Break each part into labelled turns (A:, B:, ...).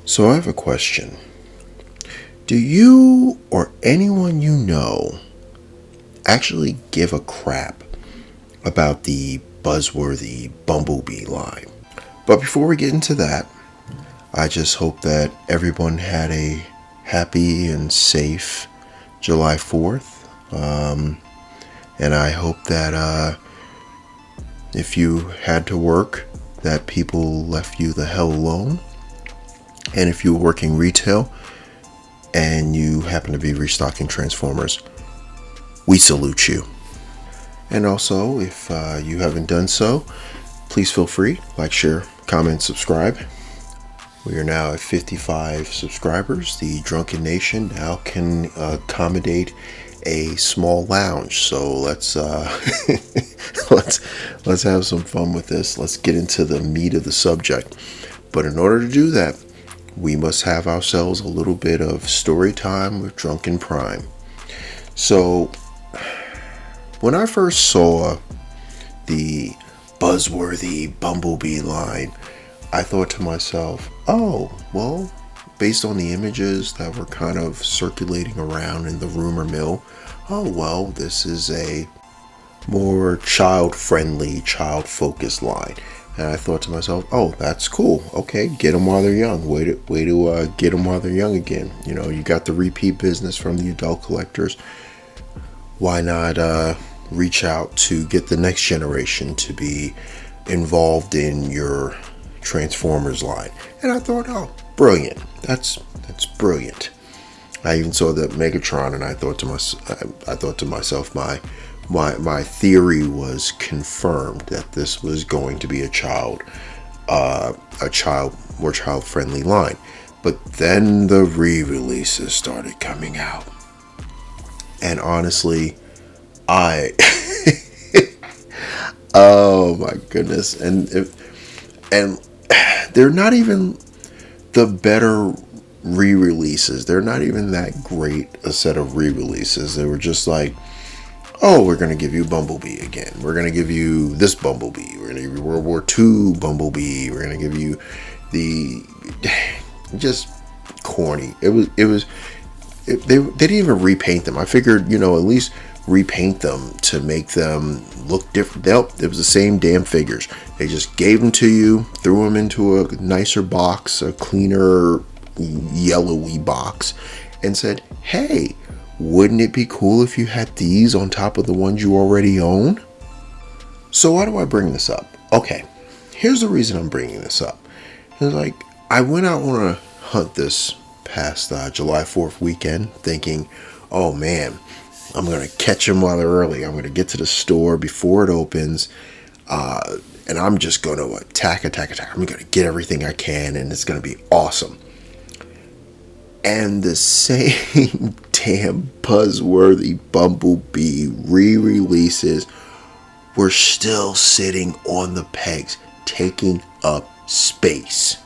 A: So I have a question. Do you or anyone you know actually give a crap about the Buzzworthy Bumblebee line? But before we get into that, I just hope that everyone had a happy and safe July 4th. And I hope that if you had to work, that people left you the hell alone. And if you were working retail and you happen to be restocking Transformers, we salute you. And also, if you haven't done so, please feel free, like, share, comment, subscribe. We are now at 55 subscribers. The Drunken Nation now can accommodate a small lounge. So let's let's have some fun with this. Let's get into the meat of the subject. But in order to do that, we must have ourselves a little bit of story time with Drunken Prime. So when I first saw the Buzzworthy Bumblebee line, I thought to myself, oh, well, based on the images that were kind of circulating around in the rumor mill, oh, well, this is a more child-friendly, child-focused line. And I thought to myself, oh, that's cool. Okay, get them while they're young. Way to get them while they're young again. You know, you got the repeat business from the adult collectors. Why not reach out to get the next generation to be involved in your Transformers line? And I thought, oh, brilliant. That's brilliant. I even saw the Megatron, and I thought to myself, my theory was confirmed that this was going to be a more child-friendly line. But then the re-releases started coming out, and honestly, oh my goodness, and they're not even the better re-releases. They're not even that great a set of re-releases. They were just like, oh, we're going to give you Bumblebee again. We're going to give you this Bumblebee. We're going to give you World War II Bumblebee. We're going to give you just corny. They didn't even repaint them. I figured, at least repaint them to make them look different. It was the same damn figures. They just gave them to you, threw them into a nicer box, a cleaner, yellowy box, and said, hey, wouldn't it be cool if you had these on top of the ones you already own? So why do I bring this up? Okay, here's the reason I'm bringing this up. It's like, I went out on a hunt this past July 4th weekend thinking, oh man, I'm going to catch them while they're early. I'm going to get to the store before it opens, and I'm just going to attack. I'm going to get everything I can, and it's going to be awesome. And the same damn Buzzworthy Bumblebee re-releases were still sitting on the pegs, taking up space.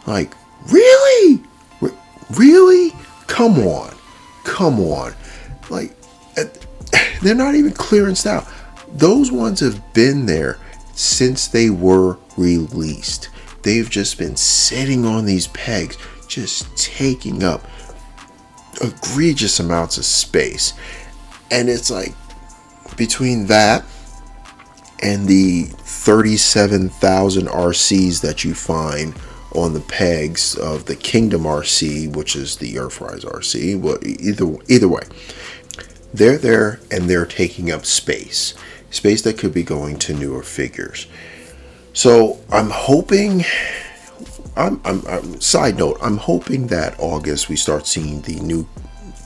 A: Like, really? Really? Come on. Like, they're not even clearanced out. Those ones have been there since they were released. They've just been sitting on these pegs, just taking up egregious amounts of space. And it's like, between that and the 37,000 RCs that you find on the pegs of the Kingdom RC, which is the Earthrise RC, well, either way, they're there and they're taking up space that could be going to newer figures. So I'm hoping, side note, I'm hoping that August we start seeing the new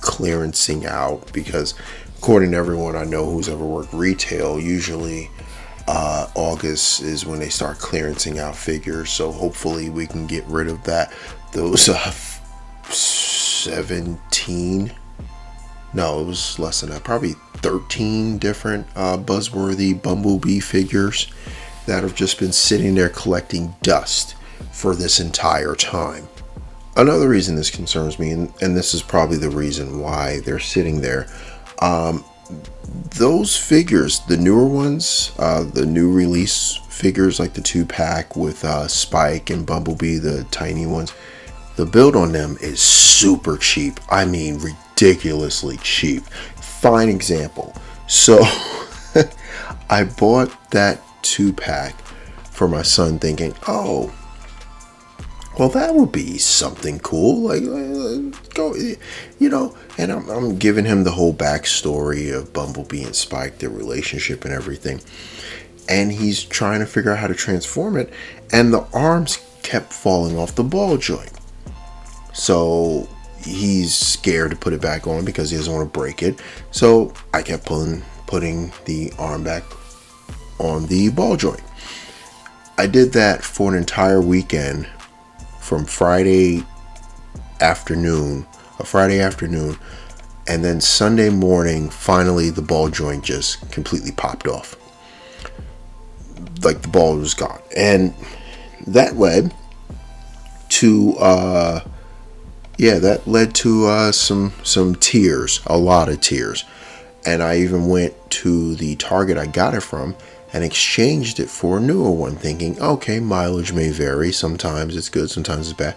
A: clearancing out, because according to everyone I know who's ever worked retail, usually August is when they start clearancing out figures. So hopefully we can get rid of those 17, no, it was less than that, probably 13 different Buzzworthy Bumblebee figures that have just been sitting there collecting dust for this entire time. Another reason this concerns me, and this is probably the reason why they're sitting there, those figures, the newer ones, the new release figures like the 2-pack with Spike and Bumblebee, the tiny ones, The build on them is super cheap. I mean, ridiculously cheap. Fine example. So I bought that 2-pack for my son thinking, oh, well, that would be something cool. Like, go, and I'm giving him the whole backstory of Bumblebee and Spike, their relationship and everything. And he's trying to figure out how to transform it. And the arms kept falling off the ball joint. So he's scared to put it back on because he doesn't want to break it. So I kept putting the arm back on the ball joint. I did that for an entire weekend from Friday afternoon, and then Sunday morning, finally the ball joint just completely popped off. Like the ball was gone. And that led to some tears, a lot of tears. And I even went to the Target I got it from and exchanged it for a newer one, thinking, okay, mileage may vary. Sometimes it's good, sometimes it's bad.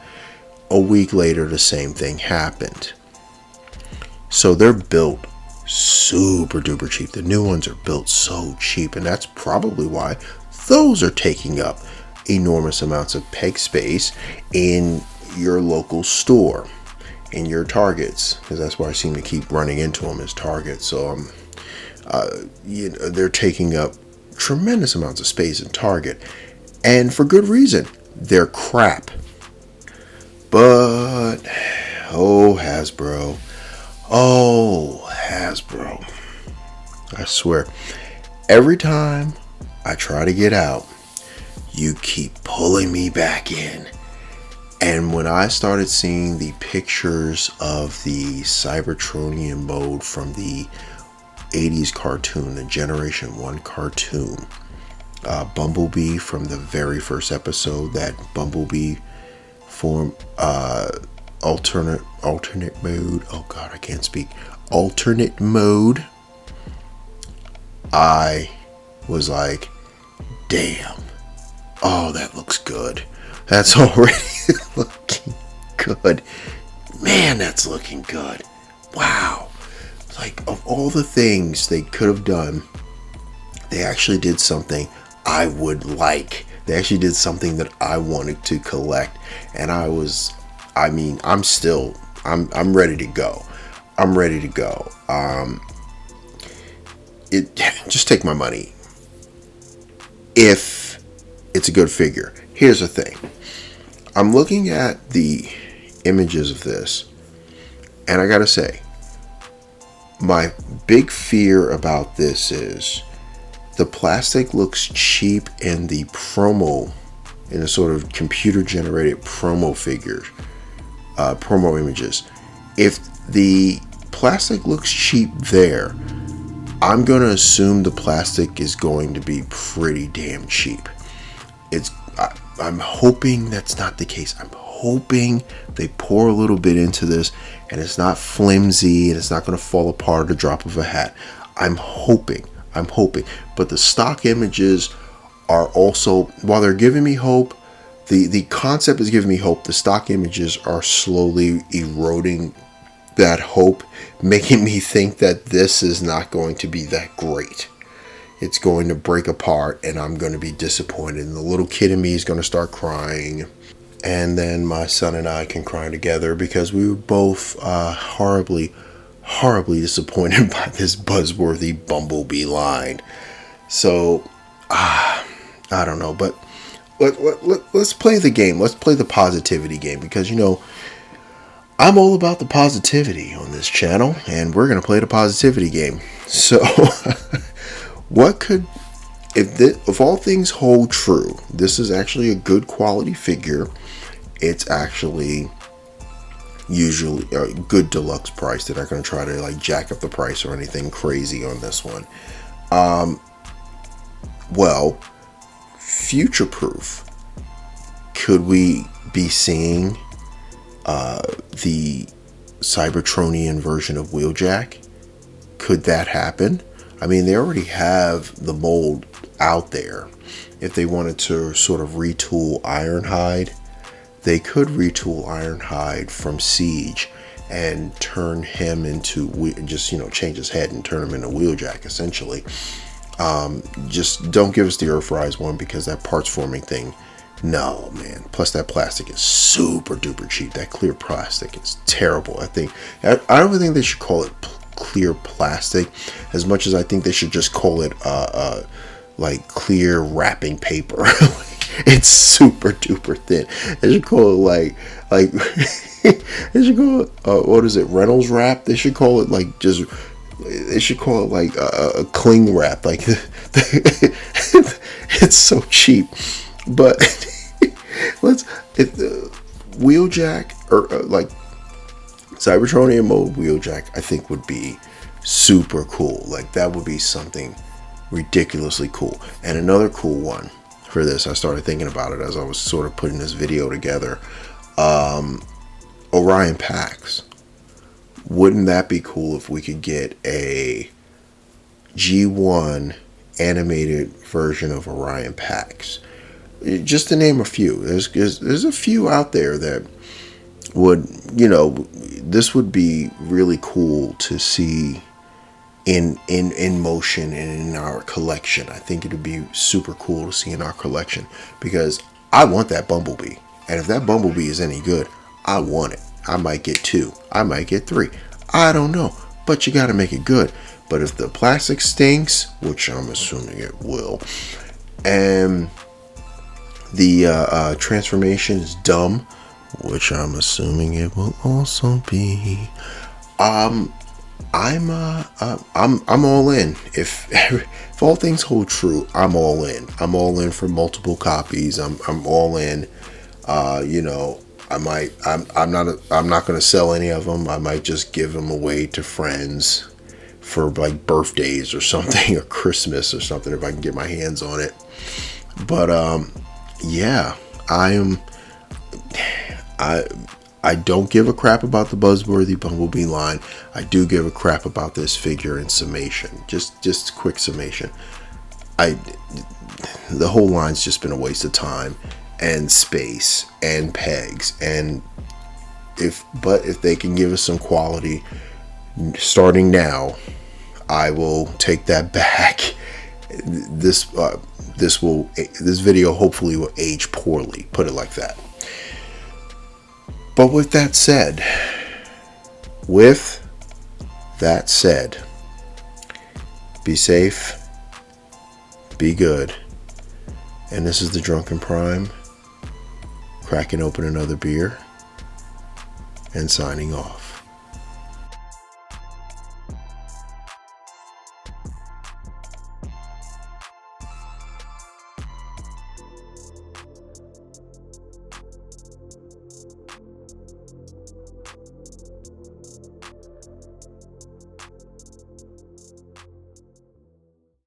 A: A week later, the same thing happened. So they're built super duper cheap. The new ones are built so cheap, and that's probably why those are taking up enormous amounts of peg space in your local store, in your Targets, because that's why I seem to keep running into them as Targets. So they're taking up tremendous amounts of space in Target, and for good reason. They're crap. But Hasbro, I swear, every time I try to get out, you keep pulling me back in. And when I started seeing the pictures of the Cybertronian mode from the 80s cartoon, the Generation 1 cartoon, Bumblebee from the very first episode, that Bumblebee form alternate mode. Oh God, I can't speak. Alternate mode. I was like, damn. Oh, that looks good. That's already looking good. Man, that's looking good. Wow. Like, of all the things they could have done, they actually did something I would like. They actually did something that I wanted to collect. And I'm ready to go. I'm ready to go. Just take my money. If it's a good figure. Here's the thing. I'm looking at the images of this, and I gotta say, my big fear about this is the plastic looks cheap in the promo, in a sort of computer generated promo figures, promo images. If the plastic looks cheap there, I'm going to assume the plastic is going to be pretty damn cheap. I'm hoping that's not the case. I'm hoping they pour a little bit into this and it's not flimsy and it's not going to fall apart at the drop of a hat. I'm hoping. But the stock images are also, while they're giving me hope, the concept is giving me hope. The stock images are slowly eroding that hope, making me think that this is not going to be that great. It's going to break apart and I'm going to be disappointed. And the little kid in me is going to start crying. And then my son and I can cry together because we were both horribly disappointed by this Buzzworthy Bumblebee line. So, I don't know. But let's play the game. Let's play the positivity game. Because, I'm all about the positivity on this channel. And we're going to play the positivity game. So... What could, if all things hold true, this is actually a good quality figure. It's actually usually a good deluxe price. They're not going to try to jack up the price or anything crazy on this one. Well, future proof. Could we be seeing the Cybertronian version of Wheeljack? Could that happen? I mean, they already have the mold out there. If they wanted to sort of retool Ironhide, they could retool Ironhide from Siege and turn him into, just, change his head and turn him into Wheeljack, essentially. Just don't give us the Earthrise one, because that parts forming thing, no, man. Plus that plastic is super duper cheap. That clear plastic is terrible. I don't even think they should call it clear plastic, as much as I think they should just call it like clear wrapping paper. It's super duper thin. They should call it like they should call it what is it, Reynolds wrap? They should call it like just. They should call it like a cling wrap. Like it's so cheap. But Wheeljack, or like Cybertronian mode Wheeljack, I think would be super cool. Like that would be something ridiculously cool. And another cool one for this, I started thinking about it as I was sort of putting this video together. Orion packs. Wouldn't that be cool if we could get a G1 animated version of Orion packs? Just to name a few. There's a few out there that would, this would be really cool to see in motion and in our collection. I think it would be super cool to see in our collection, because I want that Bumblebee. And if that Bumblebee is any good, I want it. I might get 2. I might get 3. I don't know. But you got to make it good. But if the plastic stinks, which I'm assuming it will, and the transformation is dumb, which I'm assuming it will also be, I'm all in. If all things hold true, I'm all in. I'm all in for multiple copies. I'm all in. I'm not going to sell any of them. I might just give them away to friends for like birthdays or something, or Christmas or something, if I can get my hands on it. But yeah, I don't give a crap about the Buzzworthy Bumblebee line. I do give a crap about this figure in summation. Just quick summation. The whole line's just been a waste of time and space and pegs, and if they can give us some quality starting now, I will take that back. This video hopefully will age poorly, put it like that. But with that said, be safe, be good. And this is the Drunken Prime, cracking open another beer and signing off.